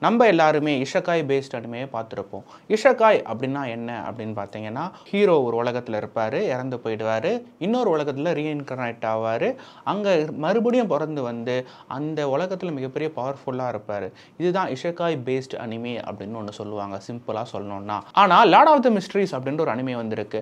நம்ம எல்லாருமே இஷக்காய் பேஸ்ட் அனிமையை பார்த்துருப்போம். இஷக்காய் அப்படின்னா என்ன அப்படின்னு பார்த்தீங்கன்னா, ஹீரோ ஒரு உலகத்தில் இருப்பார், இறந்து போயிடுவார், இன்னொரு உலகத்தில் ரீஇன்கார்னேட் ஆவார், அங்கே மறுபடியும் பிறந்து வந்து அந்த உலகத்தில் மிகப்பெரிய பவர்ஃபுல்லாக இருப்பார். இதுதான் இஷக்காய் பேஸ்ட் அனிமே அப்படின்னு ஒன்று சொல்லுவாங்க, சிம்பிளாக சொல்லணும்னா. ஆனால் லார்ட் ஆஃப் த மிஸ்ட்ரீஸ் அப்படின்ற ஒரு அனிமே வந்திருக்கு.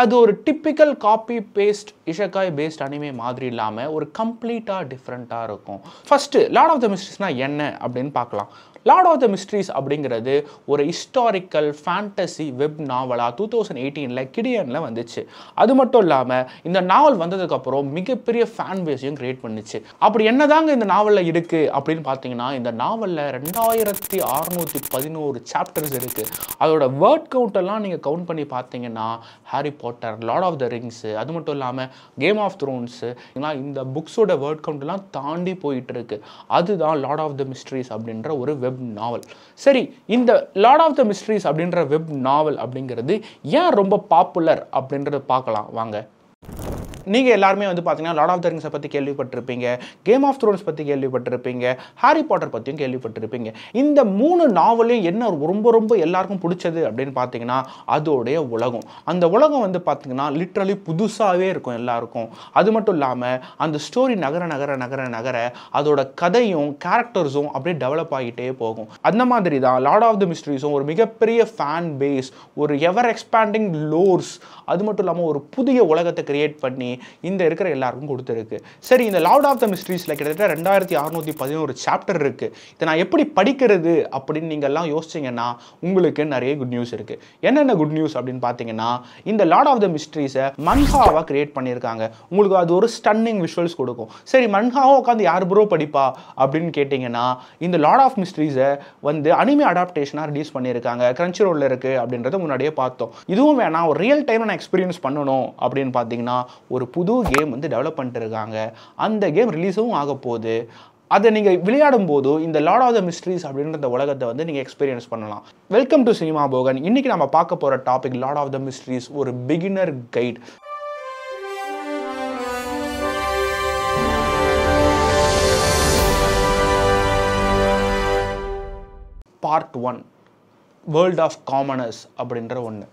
அது ஒரு typical copy paste isekai paste anime மாதிரி இல்லாமல் ஒரு கம்ப்ளீட்டாக டிஃப்ரெண்ட்டாக இருக்கும். ஃபஸ்ட்டு லார்ட் ஆஃப் த மிஸ்ட்ரீஸ்னால் என்ன அப்படின்னு பார்க்கலாம். லார்ட் ஆஃப் த மிஸ்ட்ரீஸ் அப்படிங்கிறது ஒரு ஹிஸ்டாரிக்கல் ஃபேண்டசி வெப் நாவலாக 2018 கிடியனில் வந்துச்சு. அது மட்டும் இல்லாமல் இந்த நாவல் வந்ததுக்கப்புறம் மிகப்பெரிய ஃபேன் பேஸையும் கிரியேட் பண்ணிச்சு. அப்படி என்னதாங்க இந்த நாவலில் இருக்குது அப்படின்னு பார்த்தீங்கன்னா, இந்த நாவலில் 2611 சாப்டர்ஸ் இருக்குது. அதோட வேர்ட் கவுண்டெல்லாம் நீங்கள் கவுண்ட் பண்ணி பார்த்தீங்கன்னா, Harry Potter, lord of the rings, அது மட்டும் இல்லாமல் கேம் ஆஃப் த்ரோன்ஸு, இந்த புக்ஸோட வேர்ட் கவுண்டெல்லாம் தாண்டி போயிட்டு இருக்கு. அதுதான் லார்ட் ஆஃப் த மிஸ்ட்ரீஸ் அப்படின்ற ஒரு வெப் நாவல். சரி, இந்த லார்ட் ஆஃப் த மிஸ்ட்ரீஸ் அப்படின்ற வெப் நாவல் அப்படிங்கிறது ஏன் ரொம்ப பாப்புலர் அப்படின்றத பார்க்கலாம் வாங்க. நீங்கள் எல்லாருமே வந்து பார்த்தீங்கன்னா லார்ட் ஆஃப் த ரிங்ஸை பற்றி கேள்விப்பட்டிருப்பீங்க, கேம் ஆஃப் த்ரோன்ஸ் பற்றி கேள்விப்பட்டிருப்பீங்க, ஹாரி பாட்டர் பற்றியும் கேள்விப்பட்டிருப்பீங்க. இந்த 3 நாவலையும் என்ன ரொம்ப ரொம்ப எல்லாருக்கும் பிடிச்சது அப்படின்னு பார்த்தீங்கன்னா அதோடைய உலகம். அந்த உலகம் வந்து பார்த்தீங்கன்னா லிட்ரலி புதுசாகவே இருக்கும் எல்லாருக்கும். அது மட்டும் இல்லாமல் அந்த ஸ்டோரி நகர நகர நகர நகர அதோட கதையும் கேரக்டர்ஸும் அப்படியே டெவலப் ஆகிட்டே போகும். அந்த மாதிரி தான் லார்ட் ஆஃப் த மிஸ்ட்ரீஸும் ஒரு மிகப்பெரிய ஃபேன் பேஸ், ஒரு எவர் எக்ஸ்பேண்டிங் லோர்ஸ், அது மட்டும் இல்லாமல் ஒரு புதிய உலகத்தை கிரியேட் பண்ணி இந்த இருக்கிற எல்லாருக்கும் கொடுத்துருக்கு. சரி, இந்த லார்ட் ஆஃப் த மிஸ்ட்ரீஸ்ல கிட்டத்தட்ட 2611 சாப்டர் இருக்கு. இதை நான் எப்படி படிக்கிறது அப்படின்னு நீங்க எல்லாம் யோசிச்சீங்கன்னா உங்களுக்கு நிறைய குட் நியூஸ் இருக்கு. என்னென்ன குட் நியூஸ் அப்படின்னு பார்த்தீங்கன்னா, இந்த லார்ட் ஆஃப் த மிஸ்ட்ரீஸை மன்ஹாவா கிரியேட் பண்ணியிருக்காங்க. உங்களுக்கு அது ஒரு ஸ்டன்னிங் விஷுவல்ஸ் கொடுக்கும். சரி, மன்ஹாவா உட்காந்து யார் ப்ரோ படிப்பா அப்படின்னு கேட்டிங்கன்னா, இந்த லார்ட் ஆஃப் மிஸ்ட்ரீஸை வந்து அனிமே அடாப்டேஷனாக ரிலீஸ் பண்ணியிருக்காங்க. கிரன்ச்சி ரோல்ல இருக்கு அப்படின்றத முன்னாடியே பார்த்தோம். இதுவும் வேணாம், ஒரு ரியல் டைம் நான் எக்ஸ்பீரியன்ஸ் பண்ணணும் அப்படின்னு பார்த்தீங்கன்னா ஒரு புது கேம் வந்து டெவலப் பண்ணிட்டு இருக்காங்க. அந்த கேம் ரிலீஸும் ஆக போகுது. அதை நீங்கள் விளையாடும் போது இந்த லார்ட் ஆஃப் த மிஸ்ட்ரீஸ் அப்படின்ற உலகத்தை வந்து நீங்கள் எக்ஸ்பீரியன்ஸ் பண்ணலாம். Welcome to cinema Pogan. இன்னைக்கு நம்ம பார்க்க போகிற topic Lord of the Mysteries, ஒரு beginner guide. Part 1, World of Commoners அப்படின்ற ஒன்று.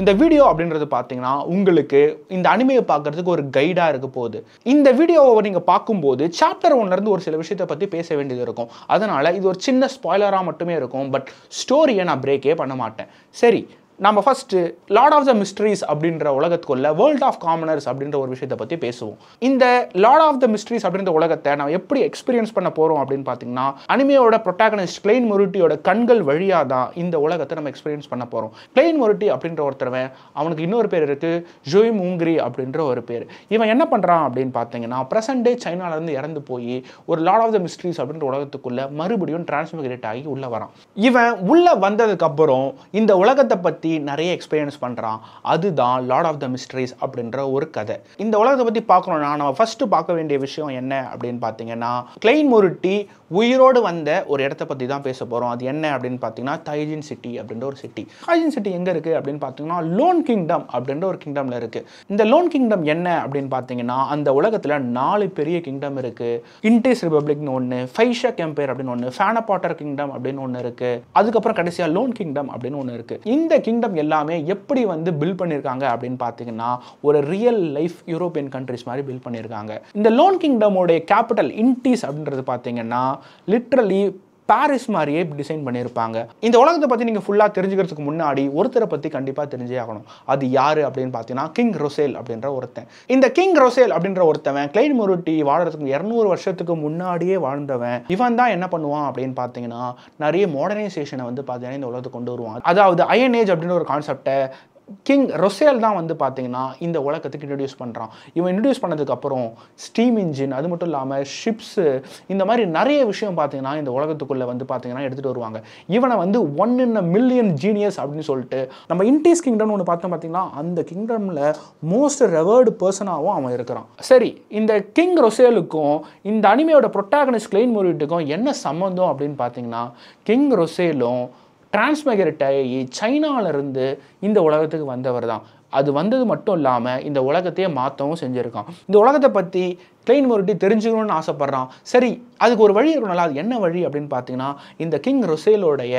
இந்த வீடியோ அப்படின்றது பார்த்தீங்கன்னா உங்களுக்கு இந்த அனிமையை பார்க்கறதுக்கு ஒரு கைடாக இருக்க போகுது. இந்த வீடியோவை நீங்கள் பார்க்கும்போது சாப்டர் 1லேருந்து ஒரு சில விஷயத்தை பற்றி பேச வேண்டியது இருக்கும். அதனால் இது ஒரு சின்ன ஸ்பாய்லராக மட்டுமே இருக்கும். பட் ஸ்டோரியை நான் பிரேக்கே பண்ண மாட்டேன். சரி, நம்ம first Lord of the mysteries அப்படின்ற உலகத்துக்குள்ள வேர்ல்ட் ஆஃப் காமனர்ஸ் அப்படின்ற ஒரு விஷயத்தை பற்றி பேசுவோம். இந்த லார்ட் ஆஃப் த மிஸ்ட்ரீஸ் அப்படின்ற உலகத்தை நம்ம எப்படி எக்ஸ்பீரியன்ஸ் பண்ண போகிறோம் அப்படின்னு பார்த்தீங்கன்னா, அனிமையோட ப்ரொட்டாகனிஸ்ட் கிளைன் மொரிட்டியோட கண்கள் வழியாக தான் இந்த உலகத்தை நம்ம எக்ஸ்பீரியன்ஸ் பண்ண போகிறோம். கிளைன் மொரிட்டி அப்படின்ற ஒருத்தவன், அவனுக்கு இன்னொரு பேர் இருக்குது, ஜோய் மூங்கிரி அப்படின்ற ஒரு பேர். இவன் என்ன பண்ணுறான் அப்படின்னு பார்த்தீங்கன்னா, ப்ரெசன்ட் டே சைனாலேருந்து இறந்து போய் ஒரு லார்ட் ஆஃப் த மிஸ்ட்ரீஸ் அப்படின்ற உலகத்துக்குள்ள மறுபடியும் டிரான்ஸ்மிகிரேட் ஆகி உள்ளே வரான். இவன் உள்ளே வந்ததுக்கப்புறம் இந்த உலகத்தை பற்றி நிறைய எக்ஸ்பீரியன்ஸ் பண்றான். அதுதான் லார்ட் ஆஃப் த மிஸ்ட்ரீஸ் அப்படின்ற ஒரு கதை. இந்த உலகத்தை பத்தி பார்க்கணும்னா நம்ம ஃபர்ஸ்ட் பார்க்க வேண்டிய விஷயம் என்ன அப்படின்னு பார்த்தீங்கன்னா, கிளைன் மொரிட்டி உயிரோடு வந்த ஒரு இடத்தை பற்றி தான் பேச போகிறோம். அது என்ன அப்படின்னு பார்த்தீங்கன்னா தைஜின் சிட்டி அப்படின்ற ஒரு சிட்டி. தைஜின் சிட்டி எங்கே இருக்குது அப்படின்னு பார்த்தீங்கன்னா லோன் கிங்டம் அப்படின்ற ஒரு கிங்டமில் இருக்குது. இந்த லோன் கிங்டம் என்ன அப்படின்னு பார்த்தீங்கன்னா, அந்த உலகத்தில் 4 பெரிய கிங்டம் இருக்குது. இன்டேஸ் ரிபப்ளிக்னு ஒன்று, ஃபைஷக் எம்பையர் அப்படின்னு ஒன்று, ஃபேனபாட்டர் கிங்டம் அப்படின்னு ஒன்று இருக்குது. அதுக்கப்புறம் கடைசியாக லோன் கிங்டம் அப்படின்னு ஒன்று இருக்குது. இந்த கிங்டம் எல்லாமே எப்படி வந்து பில்ட் பண்ணியிருக்காங்க அப்படின்னு பார்த்தீங்கன்னா ஒரு ரியல் லைஃப் யூரோப்பியன் கண்ட்ரிஸ் மாதிரி பில்ட் பண்ணியிருக்காங்க. இந்த லோன் கிங்டமோடைய கேபிட்டல் இன்டீஸ் அப்படின்றது பார்த்தீங்கன்னா லிட்ரலி பாரிஸ் மாதிரியே டிசைன் பண்ணியிருப்பாங்க. இந்த உலகத்தை பற்றி நீங்கள் ஃபுல்லாக தெரிஞ்சுக்கிறதுக்கு முன்னாடி ஒருத்தரை பற்றி கண்டிப்பாக தெரிஞ்சே ஆகணும். அது யார் அப்படின்னு பார்த்தீங்கன்னா கிங் ரொசேல் அப்படின்ற ஒருத்தன். இந்த கிங் ரொசேல் அப்படின்ற ஒருத்தவன் கிளைன் மொரிட்டி வாழறதுக்கு 200 வருஷத்துக்கு முன்னாடியே வாழ்ந்தவன். இவன் தான் என்ன பண்ணுவான் அப்படின்னு பார்த்தீங்கன்னா நிறைய மாடர்னைசேஷனை வந்து பார்த்தீங்கன்னா இந்த உலகத்தை கொண்டு வருவான். அதாவது அயன் ஏஜ் அப்படின்ற ஒரு கான்செப்டை கிங் ரொசேல் தான் வந்து பார்த்தீங்கன்னா இந்த உலகத்துக்கு இன்ட்ரடியூஸ் பண்ணுறான். இவன் இன்ட்ரடியூஸ் பண்ணதுக்கப்புறம் ஸ்டீம் இன்ஜின், அது மட்டும் இல்லாமல் ஷிப்ஸு, இந்த மாதிரி நிறைய விஷயம் பார்த்தீங்கன்னா இந்த உலகத்துக்குள்ளே வந்து பார்த்தீங்கன்னா எடுத்துகிட்டு வருவாங்க. இவனை வந்து 1 in a million ஜீனியஸ் அப்படின்னு சொல்லிட்டு நம்ம இன்டீஸ் கிங்டம்னு ஒன்று பார்த்தோம் பார்த்தீங்கன்னா அந்த கிங்டமில் மோஸ்ட் ரெவர்டு பர்சனாகவும் அவன் இருக்கிறான். சரி, இந்த கிங் ரொசேலுக்கும் இந்த அனிமையோட ப்ரொட்டாகனிஸ்ட் கிளைன் மொரிட்டிக்கும் என்ன சம்மந்தம் அப்படின்னு பார்த்தீங்கன்னா, கிங் ரொசேலும் டிரான்ஸ்மைக்ரேட் ஆகி சைனாவிலிருந்து இந்த உலகத்துக்கு வந்தவர் தான். அது வந்தது மட்டும் இல்லாமல் இந்த உலகத்தையே மாற்றவும் செஞ்சுருக்கான். இந்த உலகத்தை பற்றி கிளைன் மொரிட்டி தெரிஞ்சுக்கணும்னு ஆசைப்படுறான். சரி, அதுக்கு ஒரு வழி இருக்கணும்ல. அது என்ன வழி அப்படின்னு பார்த்தீங்கன்னா, இந்த கிங் ரொசேலோடைய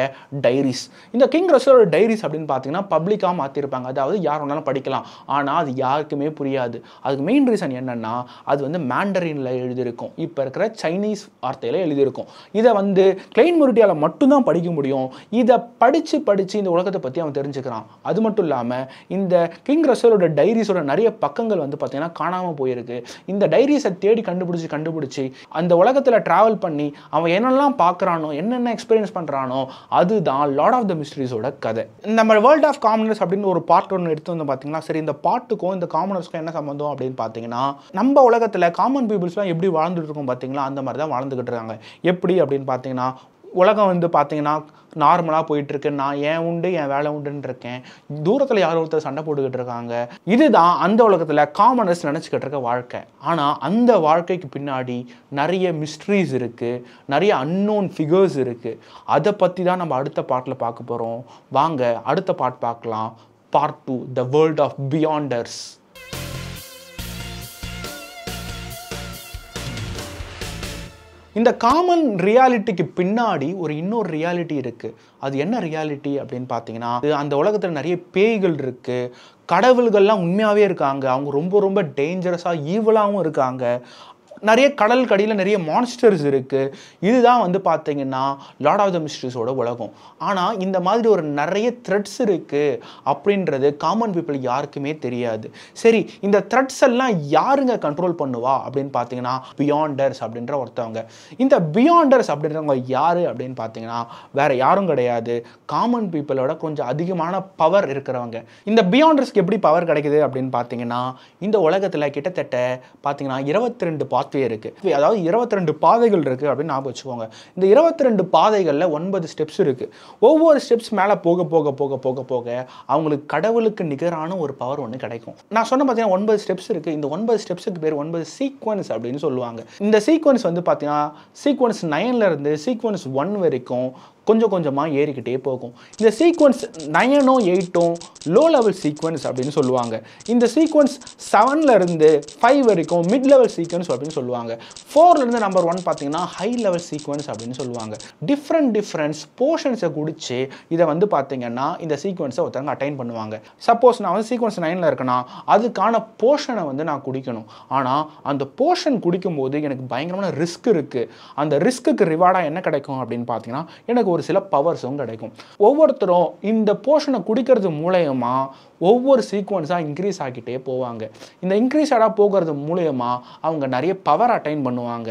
டைரிஸ். இந்த கிங் ரொசேலோட டைரிஸ் அப்படின்னு பார்த்தீங்கன்னா பப்ளிக்காக மாற்றிருப்பாங்க. அதாவது யார் வேணாலும் படிக்கலாம். ஆனால் அது யாருக்குமே புரியாது. அதுக்கு மெயின் ரீசன் என்னன்னா, அது வந்து மேண்டரின்ல எழுதியிருக்கும். இப்போ இருக்கிற சைனீஸ் வார்த்தையில் எழுதியிருக்கும். இதை வந்து கிளைன் மொரிட்டியால் மட்டும்தான் படிக்க முடியும். இதை படித்து இந்த உலகத்தை பற்றி அவன் தெரிஞ்சுக்கிறான். அது மட்டும் இல்லாமல் இந்த கிங் ரொசேலோட டைரிஸோட நிறைய பக்கங்கள் வந்து பார்த்தீங்கன்னா காணாமல் போயிருக்கு. இந்த டைரிஸை தேடி கண்டுபிடிச்சி அந்த உலகத்தில் ட்ராவல் பண்ணி அவன் என்னெல்லாம் பார்க்குறானோ, என்னென்ன எக்ஸ்பீரியன்ஸ் பண்ணுறானோ, அதுதான் லார்ட் ஆஃப் த மிஸ்ட்ரீஸோட கதை. நம்ம வேர்ல்ட் ஆஃப் காமனர்ஸ் அப்படின்னு ஒரு பார்ட் ஒன்று எடுத்து வந்து பார்த்தீங்கன்னா, சரி இந்த பாட்டுக்கும் இந்த காமனர்ஸ்க்கும் என்ன சம்மந்தம் அப்படின்னு பார்த்தீங்கன்னா, நம்ம உலகத்தில் காமன் பீப்புள்ஸ்லாம் எப்படி வாழ்ந்துட்டு இருக்கோம் பார்த்தீங்களா, அந்த மாதிரி தான் வாழ்ந்துக்கிட்டு இருக்காங்க. எப்படி அப்படின்னு பார்த்தீங்கன்னா, உலகம் வந்து பார்த்தீங்கன்னா நார்மலாக போயிட்டுருக்கு. நான் ஏன் உண்டு என் வேலை உண்டுன்னு இருக்கேன். தூரத்தில் யாரோ ஒருத்தர் சண்டை போட்டுக்கிட்டு இருக்காங்க. இதுதான் அந்த உலகத்தில் காமனர்ஸ் நினச்சிக்கிட்டு இருக்க வாழ்க்கை. ஆனால் அந்த வாழ்க்கைக்கு பின்னாடி நிறைய மிஸ்ட்ரீஸ் இருக்குது, நிறைய அன்னோன் ஃபிகர்ஸ் இருக்குது. அதை பற்றி தான் நம்ம அடுத்த பார்ட்டில் பார்க்க போகிறோம். வாங்க அடுத்த பார்ட் பார்க்கலாம். Part 2, the World of Beyonders. இந்த காமன் ரியாலிட்டிக்கு பின்னாடி இன்னொரு ரியாலிட்டி இருக்குது. அது என்ன ரியாலிட்டி அப்படின்னு பார்த்தீங்கன்னா, அந்த உலகத்தில் நிறைய பேய்கள் இருக்குது, கடவுள்கள்லாம் உண்மையாகவே இருக்காங்க. அவங்க ரொம்ப ரொம்ப டேஞ்சரஸாக ஈவலாகவும் இருக்காங்க. நிறைய கடல் கடியில் நிறைய மான்ஸ்டர்ஸ் இருக்குது. இதுதான் வந்து பார்த்தீங்கன்னா லார்ட் ஆஃப் த மிஸ்ட்ரீஸோட உலகம். ஆனால் இந்த மாதிரி ஒரு நிறைய த்ரெட்ஸ் இருக்குது அப்படின்றது காமன் பீப்புள் யாருக்குமே தெரியாது. சரி, இந்த த்ரெட்ஸ் எல்லாம் யாருங்க கண்ட்ரோல் பண்ணுவா அப்படின்னு பார்த்தீங்கன்னா பியாண்டர்ஸ் அப்படின்ற ஒருத்தவங்க. இந்த பியாண்டர்ஸ் அப்படின்றவங்க யார் அப்படின்னு பார்த்தீங்கன்னா வேறு யாரும் கிடையாது, காமன் பீப்புளோட கொஞ்சம் அதிகமான பவர் இருக்கிறவங்க. இந்த பியாண்டர்ஸ்க்கு எப்படி பவர் கிடைக்குது அப்படின்னு பார்த்தீங்கன்னா, இந்த உலகத்தில் கிட்டத்தட்ட பார்த்தீங்கன்னா 22 பாத்வே இருக்குது. அதாவது 22 பாதைகள் இருக்குது அப்படின்னு ஞாபகம் வச்சுக்கோங்க. இந்த 22 பாதைகளில் 9 ஸ்டெப்ஸ் இருக்குது. ஒவ்வொரு ஸ்டெப்ஸ் மேலே போக போக போக போக போக அவங்களுக்கு கடவுளுக்கு நிகரான ஒரு பவர் ஒன்று கிடைக்கும். நான் சொன்ன பார்த்தீங்கன்னா 9 ஸ்டெப்ஸ் இருக்குது. இந்த 9 ஸ்டெப்ஸுக்கு பேர் 9 சீக்வன்ஸ் அப்படின்னு சொல்லுவாங்க. இந்த சீக்வன்ஸ் வந்து பார்த்தீங்கன்னா சீக்வன்ஸ் 9லேருந்து சீக்வன்ஸ் 1 வரைக்கும் கொஞ்சம் கொஞ்சமாக ஏறிக்கிட்டே போகும். இந்த சீக்வன்ஸ் 9 8 லோ லெவல் சீக்வன்ஸ் அப்படின்னு சொல்லுவாங்க. இந்த சீக்வன்ஸ் 7லேருந்து 5 வரைக்கும் மிட் லெவல் சீக்வன்ஸ் அப்படின்னு சொல்லுவாங்க. 4லேருந்து நம்பர் 1 பார்த்தீங்கன்னா ஹை லெவல் சீக்வன்ஸ் அப்படின்னு சொல்லுவாங்க. டிஃப்ரெண்ட் போர்ஷன்ஸை குடிச்சு இதை வந்து பார்த்தீங்கன்னா இந்த சீக்வன்ஸை ஒருத்தவங்க அட்டைன் பண்ணுவாங்க. சப்போஸ் நான் வந்து சீக்வன்ஸ் 9ல் இருக்கேன்னா அதுக்கான போர்ஷனை வந்து நான் குடிக்கணும். ஆனால் அந்த போர்ஷன் குடிக்கும்போது எனக்கு பயங்கரமான ரிஸ்க் இருக்குது. அந்த ரிஸ்க்குக்கு ரிவார்டாக என்ன கிடைக்கும் அப்படின்னு பார்த்தீங்கன்னா எனக்கு ஒரு சில பவர்ஸும் கிடைக்கும். ஒவ்வொருத்தரும் இந்த போர்ஷனை குடிக்கிறது மூலயமா ஒவ்வொரு சீக்வன்ஸாக இன்க்ரீஸ் ஆகிட்டே போவாங்க. இந்த இன்க்ரீஸாக போகிறது மூலயமா அவங்க நிறைய பவர் அட்டைன் பண்ணுவாங்க.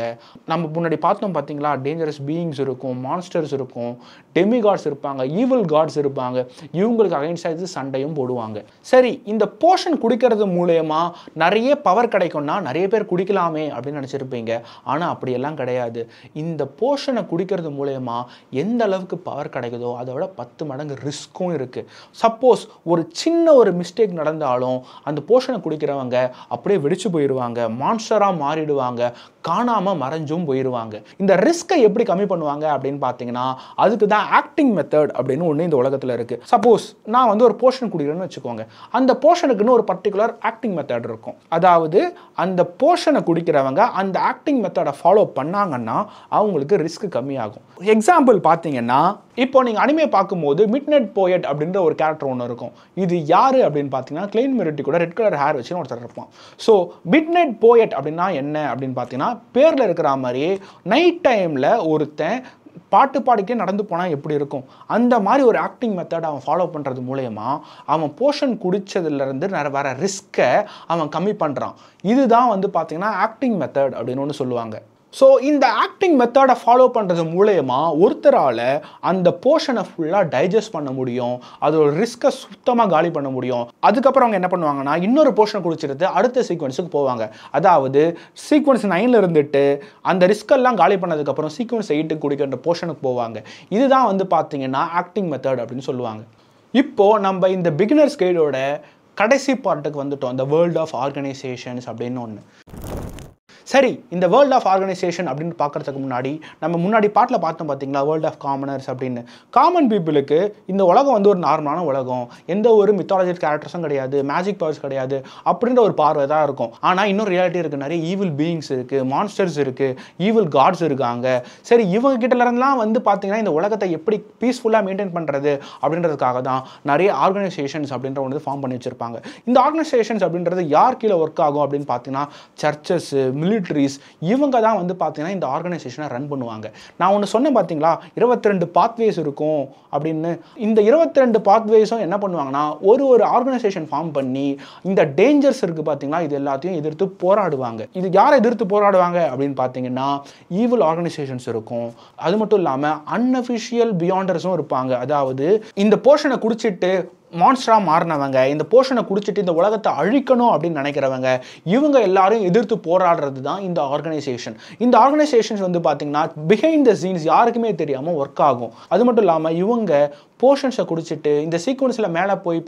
நம்ம முன்னாடி பார்த்தோம் பார்த்தீங்களா, டேஞ்சரஸ் பீயிங்ஸ் இருக்கும், மான்ஸ்டர்ஸ் இருக்கும், டெமிகாட்ஸ் இருப்பாங்க, ஈவில் காட்ஸ் இருப்பாங்க. இவங்களுக்கு அகைன்ஸ்டாக சண்டையும் போடுவாங்க. சரி, இந்த போர்ஷன் குடிக்கிறது மூலயமா நிறைய பவர் கிடைக்கும்னா நிறைய பேர் குடிக்கலாமே அப்படின்னு நினச்சிருப்பீங்க. ஆனால் அப்படியெல்லாம் கிடையாது. இந்த போர்ஷனை குடிக்கிறது மூலயமா எந்த அளவுக்கு பவர் கிடைக்குதோ அதை விட 10 மடங்கு ரிஸ்க்கும் இருக்குது. சப்போஸ் ஒரு சின்ன ஒரு மிஸ்டேக் நடந்தாலும் அந்த போர்ஷனை குடிக்கிறவங்க அப்படியே வெடிச்சு போயிடுவாங்க, மான்ஸ்டராக மாறிடுவாங்க, காணாமல் மறைஞ்சும் போயிடுவாங்க. இந்த ரிஸ்க்கை எப்படி கம்மி பண்ணுவாங்க அப்படின்னு பார்த்தீங்கன்னா அதுக்கு தான் ஆக்டிங் மெத்தட் அப்படின்னு ஒன்று இந்த உலகத்தில் இருக்குது. சப்போஸ் நான் வந்து ஒரு போர்ஷன் குடிக்கிறேன்னு வச்சுக்கோங்க, அந்த போர்ஷனுக்குன்னு ஒரு பர்டிகுலர் ஆக்டிங் மெத்தட் இருக்கும். அதாவது அந்த போர்ஷனை குடிக்கிறவங்க அந்த ஆக்டிங் மெத்தடை ஃபாலோ பண்ணாங்கன்னா அவங்களுக்கு ரிஸ்க் கம்மியாகும். எக்ஸாம்பிள் பார்த்தீங்கன்னா, இப்போ நீங்கள் அனிமே பார்க்கும்போது மிட்நைட் போயட் அப்படின்ற ஒரு கேரக்டர் ஒன்று இருக்கும். இது யார் அப்படின்னு பார்த்தீங்கன்னா கிளைன் மொரிட்டி கூட ரெட் கலர் ஹேர் வச்சு ஒருத்தர் இருப்பான். ஸோ மிட்நைட் போயட் அப்படின்னா என்ன அப்படின்னு பார்த்தீங்கன்னா பேரில் இருக்கிற மாதிரியே நைட் டைமில் ஒருத்தன் பாட்டு பாடிக்கே நடந்து போனால் எப்படி இருக்கும் அந்த மாதிரி ஒரு ஆக்டிங் மெத்தட் அவன் ஃபாலோ பண்ணுறது மூலயமா அவன் போர்ஷன் குடித்ததுலேருந்து வர ரிஸ்க்கை அவன் கம்மி பண்ணுறான். இதுதான் வந்து பார்த்தீங்கன்னா ஆக்டிங் மெத்தட் அப்படின்னு ஒன்று சொல்லுவாங்க. ஸோ இந்த ஆக்டிங் மெத்தடை ஃபாலோ பண்ணுறது மூலயமா ஒருத்தரால் அந்த போர்ஷனை ஃபுல்லாக டைஜஸ்ட் பண்ண முடியும், அதோட ரிஸ்க்கை சுத்தமாக காலி பண்ண முடியும். அதுக்கப்புறம் அவங்க என்ன பண்ணுவாங்கன்னா இன்னொரு போர்ஷனை குடிச்சிட்டு அடுத்த சீக்வன்ஸுக்கு போவாங்க. அதாவது சீக்வன்ஸ் 9ல் இருந்துட்டு அந்த ரிஸ்கெல்லாம் காலி பண்ணதுக்கப்புறம் சீக்வன்ஸ் 8க்கு குடிக்கின்ற போர்ஷனுக்கு போவாங்க. இதுதான் வந்து பார்த்தீங்கன்னா ஆக்டிங் மெத்தட் அப்படின்னு சொல்லுவாங்க. இப்போது நம்ம இந்த பிகினர்ஸ் கைடோட கடைசி பார்ட்டுக்கு வந்துட்டோம், இந்த வேர்ல்ட் ஆஃப் ஆர்கனைசேஷன்ஸ் அப்படின்னு ஒன்று. சரி, இந்த வேர்ல்ட் ஆஃப் ஆர்கனைசேஷன் அப்படின்னு பார்க்கறதுக்கு முன்னாடி நம்ம முன்னாடி பாட்டில் பார்த்தோம் பார்த்தீங்களா, வேர்ல்ட் ஆஃப் காமனர்ஸ் அப்படின்னு. காமன் பீப்புளுக்கு இந்த உலகம் வந்து ஒரு நார்மலான உலகம், எந்த ஒரு மித்தாலஜிக்கல் கேரக்டர்ஸும் கிடையாது, மேஜிக் பவர்ஸ் கிடையாது அப்படின்ற ஒரு பார்வை தான் இருக்கும். ஆனால் இன்னொரு ரியாலிட்டி இருக்குது, நிறைய ஈவில் பீயிங்ஸ் இருக்குது, மான்ஸ்டர்ஸ் இருக்குது, ஈவில் காட்ஸ் இருக்காங்க. சரி, இவங்க கிட்டலாம் வந்து பார்த்தீங்கன்னா இந்த உலகத்தை எப்படி பீஸ்ஃபுல்லாக மெயின்டைன் பண்ணுறது அப்படின்றதுக்காக தான் நிறைய ஆர்கனைசேஷன்ஸ் அப்படின்ற ஒன்று ஃபார்ம் பண்ணி வச்சிருப்பாங்க. இந்த ஆர்கனைசேஷன்ஸ் அப்படின்றது யார் கீழே ஒர்க் ஆகும் அப்படின்னு பார்த்தீங்கன்னா சர்ச்சஸ், மிலிட்ரிஸ், இவங்க தான் வந்து பார்த்தீங்கன்னா இந்த ஆர்கனைசேஷனை ரன் பண்ணுவாங்க. நான் ஒன்று சொன்னேன் பார்த்தீங்களா, 22 பாத்வேஸ் இருக்கும் அப்படின்னு. இந்த 22 பாத்வேஸும் என்ன பண்ணுவாங்கன்னா ஒரு ஆர்கனைசேஷன் ஃபார்ம் பண்ணி இந்த டேஞ்சர்ஸ் இருக்குது பார்த்தீங்களா, இது எல்லாத்தையும் எதிர்த்து போராடுவாங்க. இது யாரை எதிர்த்து போராடுவாங்க அப்படின்னு பார்த்தீங்கன்னா ஈவில் ஆர்கனைசேஷன்ஸ் இருக்கும். அது மட்டும் இல்லாமல் அன்அஃபிஷியல் பியாண்டர்ஸும் இருப்பாங்க. அதாவது இந்த போர்ஷனை குடிச்சிட்டு மான்ஸ்டரா மாறினவங்க, இந்த போர்ஷனை குடிச்சிட்டு இந்த உலகத்தை அழிக்கணும் அப்படின்னு நினைக்கிறவங்க, இவங்க எல்லாரும் எதிர்த்து போராடுறது தான் இந்த ஆர்கனைசேஷன். இந்த ஆர்கனைசேஷன்ஸ் வந்து பார்த்தீங்கன்னா பிஹைண்ட் த சீன்ஸ் யாருக்குமே தெரியாமல் ஒர்க் ஆகும். அது மட்டும் இல்லாமல் இவங்க போர்ஷன்ஸை குடிச்சிட்டு இந்த சீக்வன்ஸில் மேலே போய்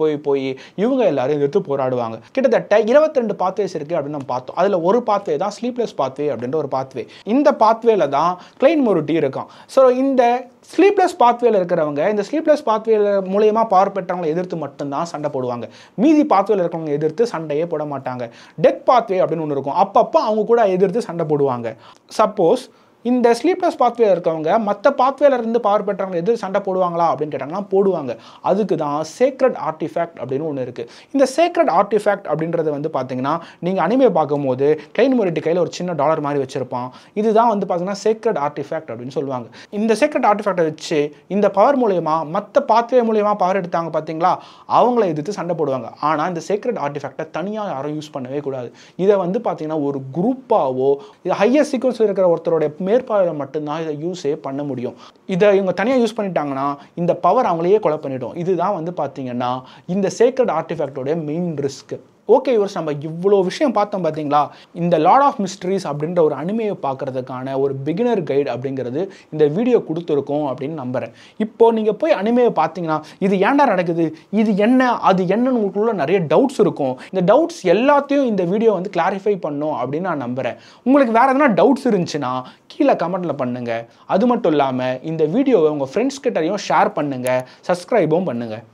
இவங்க எல்லாரும் எதிர்த்து போராடுவாங்க. கிட்டத்தட்ட 22 பாத்வேஸ் இருக்குது அப்படின்னு நம்ம பார்த்தோம். அதில் ஒரு பாத்வே தான் ஸ்லீப்லெஸ் பாத்வே அப்படின்ற ஒரு பாத்வே. இந்த பாத்வேல தான் கிளைன் மொரிட்டி இருக்கான். ஸோ இந்த ஸ்லீப்லெஸ் பாத்வேல இருக்கிறவங்க இந்த ஸ்லீப்லெஸ் பாத்வேல மூலயமா பவர் பெற்றவங்களை எதிர்த்து மட்டும்தான் சண்டை போடுவாங்க. மீதி பாத்வேல இருக்கிறவங்க எதிர்த்து சண்டையே போட மாட்டாங்க. டெத் பாத்வே அப்படின்னு ஒன்று இருக்கும், அப்பப்போ அவங்க கூட எதிர்த்து சண்டை போடுவாங்க. சப்போஸ் இந்த ஸ்லீப்லெஸ் பாத்வேல இருக்கவங்க மற்ற பாத்வேல இருந்து பவர் பெற்றவங்க எதிர்த்து சண்டை போடுவாங்களா அப்படின்னு கேட்டாங்கன்னா போடுவாங்க. அதுக்கு தான் சேக்ரெட் ஆர்டிஃபேக்ட் அப்படின்னு ஒன்று இருக்குது. இந்த சேக்ரெட் ஆர்டிஃபேக்ட் அப்படின்றது வந்து பார்த்தீங்கன்னா நீங்கள் அனிமே பார்க்கும்போது கிளைன் மொரிட்டி கையில் ஒரு சின்ன டாலர் மாதிரி வச்சிருப்பான். இதுதான் வந்து பார்த்தீங்கன்னா சேக்ரெட் ஆர்டிஃபேக்ட் அப்படின்னு சொல்லுவாங்க. இந்த சேக்ரெட் ஆர்டிஃபேக்டை வச்சு இந்த பவர் மூலயமா மற்ற பாத்வே மூலயமா பவர் எடுத்தாங்க பார்த்தீங்களா, அவங்கள எதிர்த்து சண்டை போடுவாங்க. ஆனால் இந்த சேக்ரெட் ஆர்டிஃபேக்டை தனியாக யாரும் யூஸ் பண்ணவே கூடாது. இதை வந்து பார்த்தீங்கன்னா ஒரு குரூப்பாவோ இது ஹையர் சீக்வன்ஸில் இருக்கிற ஒருத்தருடைய மேற்பார்வையில் மட்டும்தான் இதை யூஸே பண்ண முடியும். இதை இவங்க தனியாக யூஸ் பண்ணிட்டாங்கன்னா இந்த பவர் அவங்களையே கொலை பண்ணிடும். இதுதான் வந்து பார்த்தீங்கன்னா இந்த சேக்ரெட் ஆர்டிஃபேக்டோட மெயின் ரிஸ்க். ஓகே யூவர்ஸ், நம்ம இவ்வளோ விஷயம் பார்த்தோம் பார்த்தீங்களா. இந்த லார்ட் ஆஃப் மிஸ்ட்ரீஸ் அப்படின்ற ஒரு அனிமையை பார்க்குறதுக்கான ஒரு பிகினர் கைடு அப்படிங்கிறது இந்த வீடியோ கொடுத்துருக்கோம் அப்படின்னு நம்புகிறேன். இப்போது நீங்கள் போய் அனிமையை பார்த்தீங்கன்னா இது ஏன்டா நடக்குது, இது என்ன, அது என்னன்னு உங்களுக்குள்ள நிறைய டவுட்ஸ் இருக்கும். இந்த டவுட்ஸ் எல்லாத்தையும் இந்த வீடியோ வந்து கிளாரிஃபை பண்ணும் அப்படின்னு நான் நம்புகிறேன். உங்களுக்கு வேறு எதனா டவுட்ஸ் இருந்துச்சுன்னா கீழே கமெண்ட்டில் பண்ணுங்கள். அது மட்டும் இல்லாமல் இந்த வீடியோவை உங்கள் ஃப்ரெண்ட்ஸ் கிட்டையும் ஷேர் பண்ணுங்கள், சப்ஸ்கிரைபும் பண்ணுங்கள்.